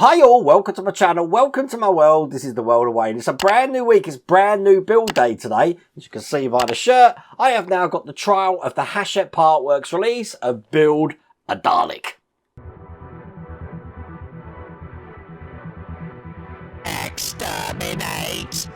Hi all, welcome to my channel, welcome to my world. This is the world of Wayne. It's a brand new week, it's brand new build day today. As you can see by the shirt, I have now got the trial of the Hachette Partworks release of Build a Dalek. Exterminate!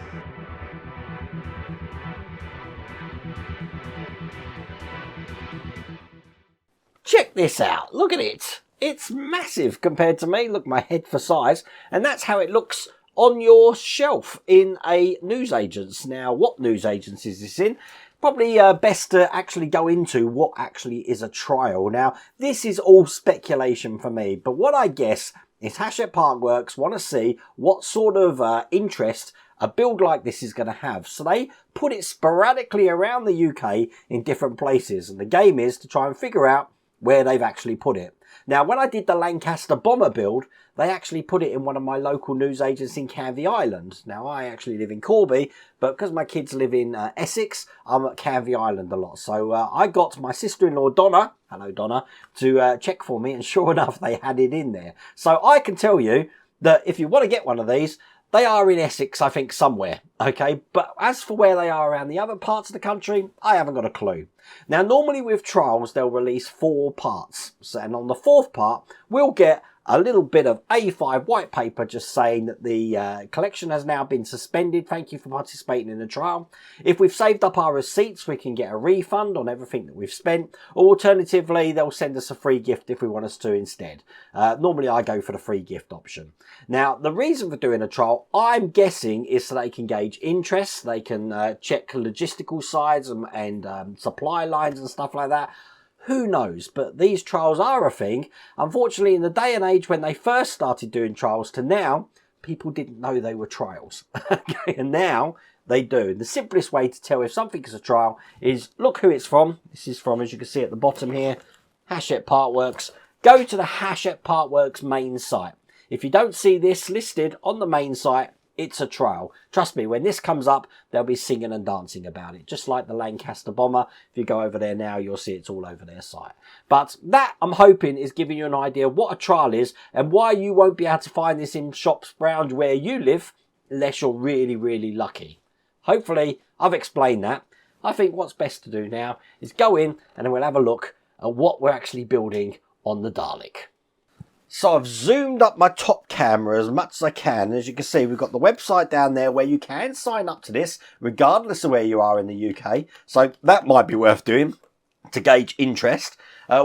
Check this out, look at it. It's massive compared to me. Look, my head for size. And that's how it looks on your shelf in a newsagent's. Now, what newsagent's is this in? Probably best to actually go into what actually is a trial. Now, this is all speculation for me. But what I guess is Hachette Partworks want to see what sort of interest a build like this is going to have. So they put it sporadically around the UK in different places. And the game is to try and figure out where they've actually put it. Now, when I did the Lancaster bomber build, they actually put it in one of my local newsagents in Canvey Island. Now, I actually live in Corby, but because my kids live in Essex, I'm at Canvey Island a lot. So I got my sister-in-law, Donna, hello Donna, to check for me, and sure enough, they had it in there. So I can tell you that if you want to get one of these, they are in Essex, I think, somewhere, okay? But as for where they are around the other parts of the country, I haven't got a clue. Now, normally with trials, they'll release 4 parts. So, and on the 4th part, we'll get a little bit of A5 white paper just saying that the collection has now been suspended. Thank you for participating in the trial. If we've saved up our receipts, we can get a refund on everything that we've spent. Or alternatively, they'll send us a free gift if we want us to instead. Normally, I go for the free gift option. Now, the reason for doing a trial, I'm guessing, is so they can gauge interest. They can check logistical sides and supply lines and stuff like that. Who knows? But these trials are a thing. Unfortunately, in the day and age when they first started doing trials to now, people didn't know they were trials. Okay, and now they do. The simplest way to tell if something is a trial is look who it's from. This is from, as you can see at the bottom here, Hachette Partworks. Go to the Hachette Partworks main site. If you don't see this listed on the main site, it's a trial. Trust me, when this comes up, they'll be singing and dancing about it. Just like the Lancaster bomber. If you go over there now, you'll see it's all over their site. But that, I'm hoping, is giving you an idea of what a trial is and why you won't be able to find this in shops around where you live unless you're really, really lucky. Hopefully, I've explained that. I think what's best to do now is go in and then we'll have a look at what we're actually building on the Dalek. So I've zoomed up my top camera as much as I can. As you can see, we've got the website down there where you can sign up to this regardless of where you are in the UK. So that might be worth doing to gauge interest.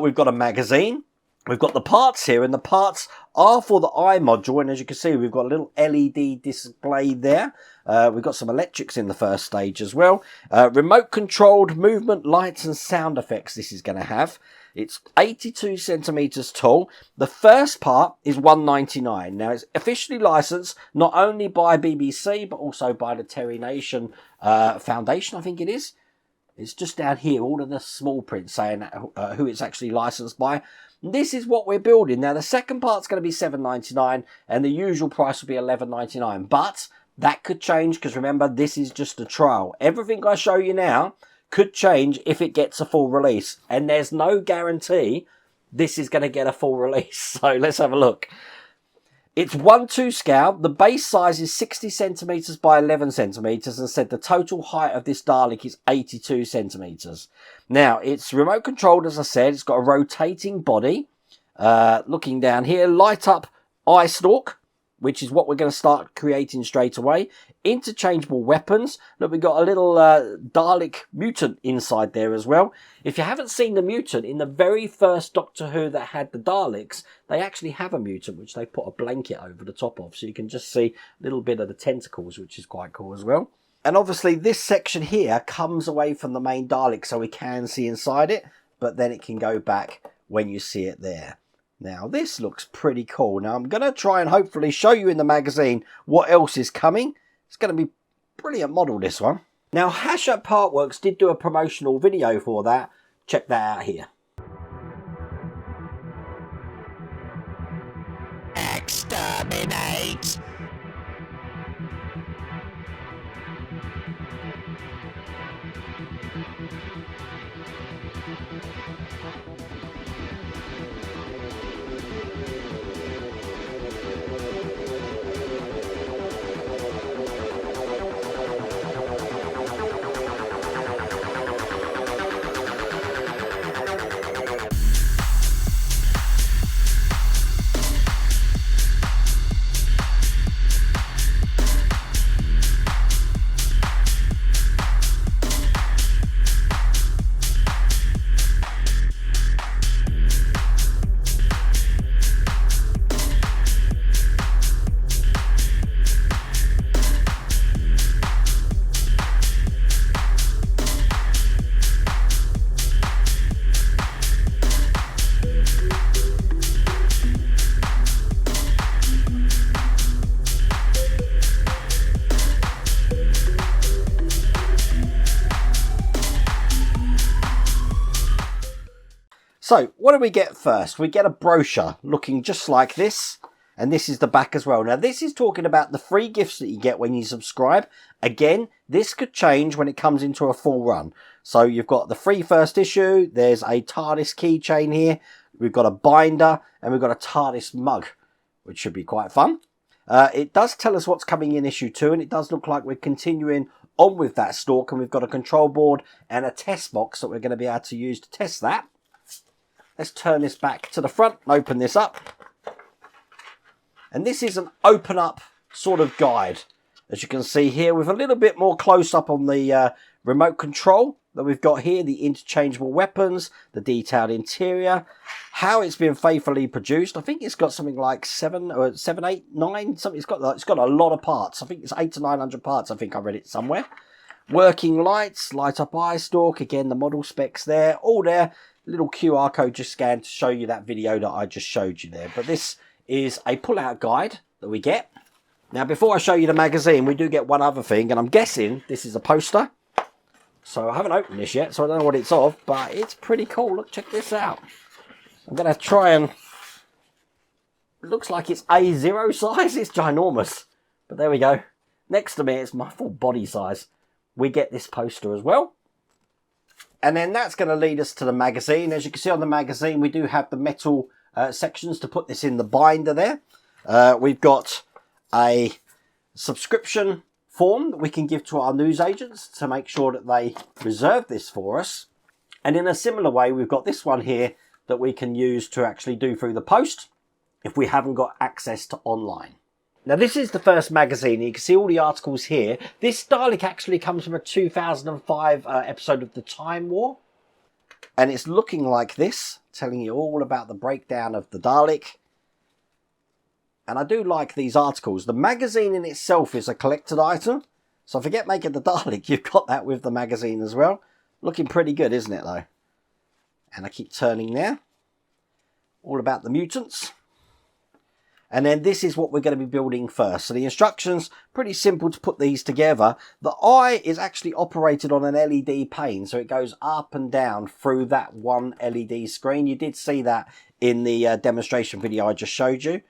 We've got a magazine. We've got the parts here, and the parts are for the eye module. And as you can see, we've got a little LED display there. We've got some electrics in the first stage as well. Remote controlled movement, lights and sound effects this is going to have. It's 82 centimeters tall. The first part is $1.99. Now, it's officially licensed not only by BBC, but also by the Terry Nation Foundation, I think it is. It's just down here, all of the small print saying who it's actually licensed by. This is what we're building. Now, the second part's going to be $7.99, and the usual price will be $11.99. But that could change, because remember, this is just a trial. Everything I show you now could change if it gets a full release, and there's no guarantee this is going to get a full release. So let's have a look. It's 1:2 scale. The base size is 60 centimeters by 11 centimeters, and said the total height of this Dalek is 82 centimeters. Now, it's remote controlled, as I said. It's got a rotating body. Looking down here, light up eye stalk, which is what we're going to start creating straight away. Interchangeable weapons. Look, we've got a little Dalek mutant inside there as well. If you haven't seen the mutant, in the very first Doctor Who that had the Daleks, they actually have a mutant, which they put a blanket over the top of. So you can just see a little bit of the tentacles, which is quite cool as well. And obviously this section here comes away from the main Dalek, so we can see inside it, but then it can go back when you see it there. Now, this looks pretty cool. Now, I'm going to try and hopefully show you in the magazine what else is coming. It's going to be a brilliant model, this one. Now, Hachette Partworks did do a promotional video for that. Check that out here. Exterminate! So what do we get first? We get a brochure looking just like this. And this is the back as well. Now, this is talking about the free gifts that you get when you subscribe. Again, this could change when it comes into a full run. So you've got the free first issue. There's a TARDIS keychain here. We've got a binder and we've got a TARDIS mug, which should be quite fun. It does tell us what's coming in issue 2, and it does look like we're continuing on with that Stalk, and we've got a control board and a test box that we're going to be able to use to test that. Let's turn this back to the front and open this up. And this is an open up sort of guide, as you can see here, with a little bit more close up on the remote control that we've got here, the interchangeable weapons, the detailed interior, how it's been faithfully produced. I think it's got something like 7, 8, 9, something. It's got a lot of parts. I think it's 800 to 900 parts. I think I read it somewhere. Working lights, light up eye stalk. Again, the model specs there, all there. Little QR code just scanned to show you that video that I just showed you there. But this is a pull-out guide that we get. Now, before I show you the magazine, we do get one other thing, and I'm guessing this is a poster. So I haven't opened this yet, so I don't know what it's of, but it's pretty cool. Look, check this out. I'm going to try and... It looks like it's A0 size. It's ginormous. But there we go. Next to me, it's my full body size. We get this poster as well. And then that's going to lead us to the magazine. As you can see on the magazine, we do have the metal sections to put this in the binder there. We've got a subscription form that we can give to our newsagents to make sure that they reserve this for us. And in a similar way, we've got this one here that we can use to actually do through the post if we haven't got access to online. Now, this is the first magazine. You can see all the articles here. This Dalek actually comes from a 2005 episode of the Time War. And it's looking like this, telling you all about the breakdown of the Dalek. And I do like these articles. The magazine in itself is a collected item. So forget making the Dalek, you've got that with the magazine as well. Looking pretty good, isn't it, though? And I keep turning there. All about the mutants. And then this is what we're going to be building first. So the instructions, pretty simple to put these together. The eye is actually operated on an LED pane. So it goes up and down through that one LED screen. You did see that in the demonstration video I just showed you.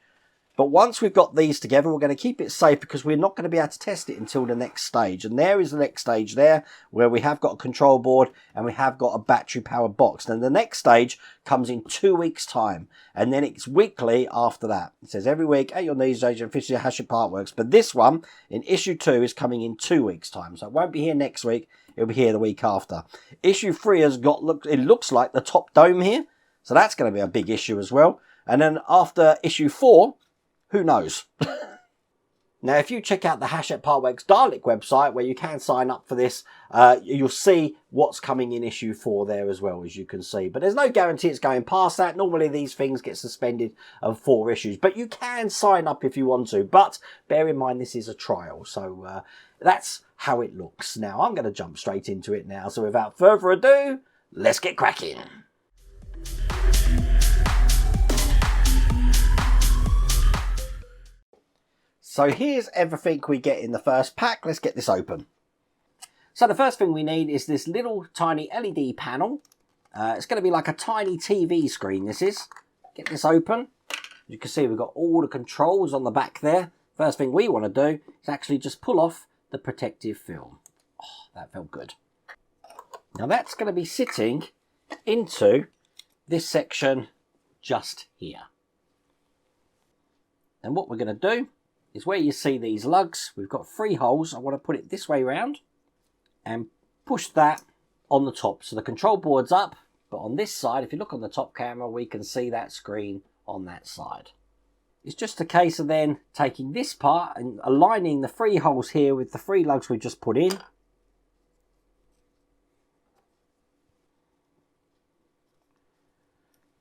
But once we've got these together, we're going to keep it safe because we're not going to be able to test it until the next stage. And there is the next stage there, where we have got a control board and we have got a battery powered box. Then the next stage comes in 2 weeks' time. And then it's weekly after that. It says every week at your newsagent, officially at Hachette Partworks. But this one, in issue 2, is coming in 2 weeks' time. So it won't be here next week. It'll be here the week after. Issue 3 has got, it looks like the top dome here. So that's going to be a big issue as well. And then after issue 4, who knows? Now, if you check out the Hachette Partworks Dalek website, where you can sign up for this, you'll see what's coming in issue 4 there as well, as you can see. But there's no guarantee it's going past that. Normally, these things get suspended of 4 issues. But you can sign up if you want to. But bear in mind, this is a trial. So that's how it looks. Now, I'm going to jump straight into it now. So without further ado, let's get cracking. So here's everything we get in the first pack. Let's get this open. So the first thing we need is this little tiny LED panel. It's going to be like a tiny TV screen, this is. Get this open. You can see we've got all the controls on the back there. First thing we want to do is actually just pull off the protective film. Oh, that felt good. Now that's going to be sitting into this section just here. And what we're going to do is where you see these lugs, we've got 3 holes. I want to put it this way round and push that on the top. So the control board's up, but on this side, if you look on the top camera, we can see that screen on that side. It's just a case of then taking this part and aligning the 3 holes here with the 3 lugs we just put in.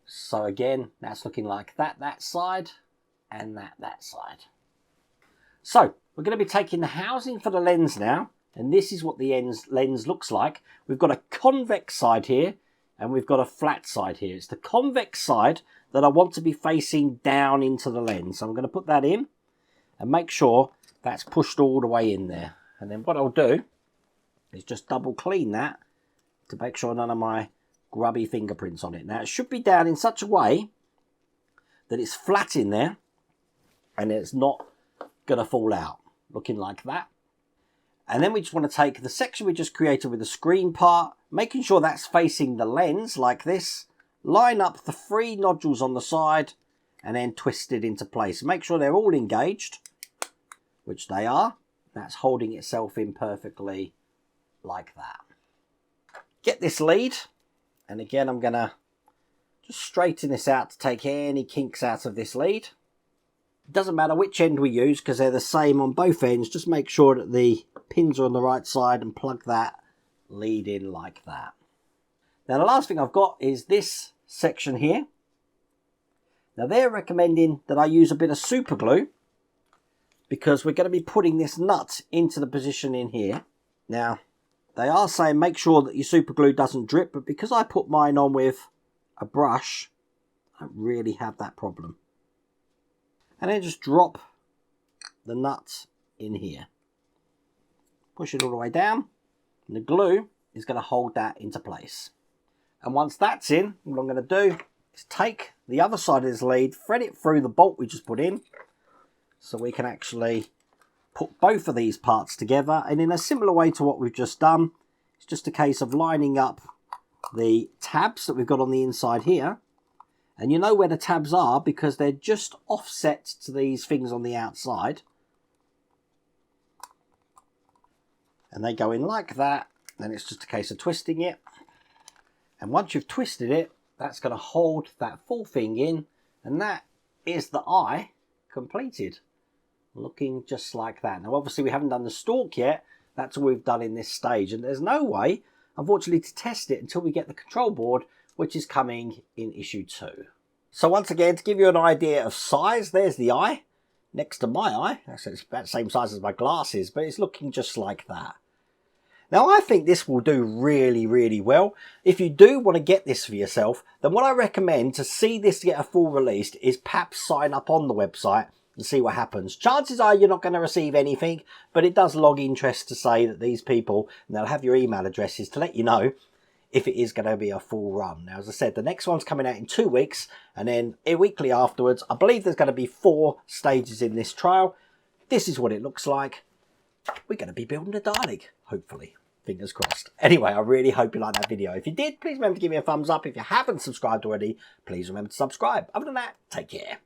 So again, that's looking like that side, and that side. So we're going to be taking the housing for the lens now, and this is what the lens looks like. We've got a convex side here, and we've got a flat side here. It's the convex side that I want to be facing down into the lens. So I'm going to put that in and make sure that's pushed all the way in there. And then what I'll do is just double clean that to make sure none of my grubby fingerprints on it. Now it should be down in such a way that it's flat in there and it's not going to fall out, looking like that. And then we just want to take the section we just created with the screen part, making sure that's facing the lens like this, line up the 3 nodules on the side and then twist it into place. Make sure they're all engaged, which they are. That's holding itself in perfectly like that. Get this lead, and again I'm going to just straighten this out to take any kinks out of this lead. It doesn't matter which end we use because they're the same on both ends. Just make sure that the pins are on the right side and plug that lead in like that. Now the last thing I've got is this section here. Now they're recommending that I use a bit of super glue because we're going to be putting this nut into the position in here. Now they are saying make sure that your super glue doesn't drip, but because I put mine on with a brush, I don't really have that problem. And then just drop the nut in here. Push it all the way down, and the glue is going to hold that into place. And once that's in, what I'm going to do is take the other side of this lead, thread it through the bolt we just put in, so we can actually put both of these parts together. And in a similar way to what we've just done, it's just a case of lining up the tabs that we've got on the inside here. And you know where the tabs are because they're just offset to these things on the outside. And they go in like that. Then it's just a case of twisting it. And once you've twisted it, that's going to hold that full thing in. And that is the eye completed. Looking just like that. Now obviously we haven't done the stalk yet. That's all we've done in this stage. And there's no way, unfortunately, to test it until we get the control board, which is coming in issue 2. So once again, to give you an idea of size, there's the eye next to my eye. It's about the same size as my glasses, but it's looking just like that. Now I think this will do really, really well. If you do want to get this for yourself, then what I recommend to see this get a full release is perhaps sign up on the website and see what happens. Chances are you're not going to receive anything, but it does log interest to say that these people, and they'll have your email addresses to let you know if it is going to be a full run. Now, as I said, the next one's coming out in 2 weeks, and then a weekly afterwards. I believe there's going to be 4 stages in this trial. This is what it looks like. We're going to be building a Dalek, hopefully. Fingers crossed. Anyway, I really hope you liked that video. If you did, please remember to give me a thumbs up. If you haven't subscribed already, please remember to subscribe. Other than that, take care.